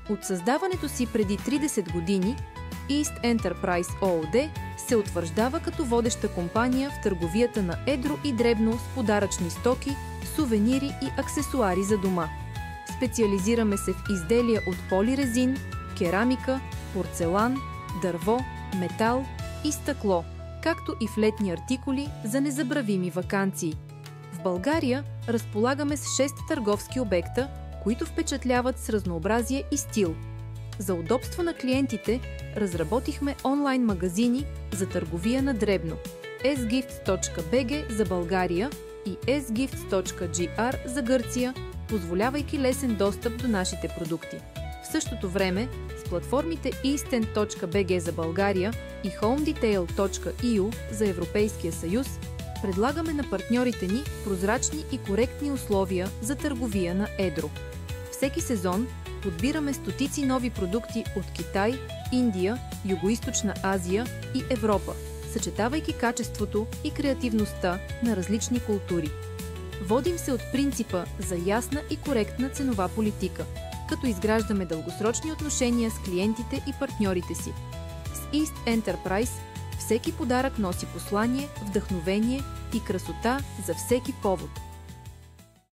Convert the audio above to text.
От създаването си преди 30 години, East Enterprise ООД се утвърждава като водеща компания в търговията на едро и дребно с подаръчни стоки, сувенири и аксесоари за дома. Специализираме се в изделия от полирезин, керамика, порцелан, дърво, метал и стъкло, както и в летни артикули за незабравими ваканции. В България разполагаме с 6 търговски обекта, които впечатляват с разнообразие и стил. За удобство на клиентите разработихме онлайн магазини за търговия на дребно sgifts.bg за България и sgifts.gr за Гърция, позволявайки лесен достъп до нашите продукти. В същото време с платформите eastern.bg за България и homedetail.eu за Европейския съюз предлагаме на партньорите ни прозрачни и коректни условия за търговия на едро. Всеки сезон подбираме стотици нови продукти от Китай, Индия, Югоизточна Азия и Европа, съчетавайки качеството и креативността на различни култури. Водим се от принципа за ясна и коректна ценова политика, като изграждаме дългосрочни отношения с клиентите и партньорите си. С East Enterprise всеки подарък носи послание, вдъхновение и красота за всеки повод.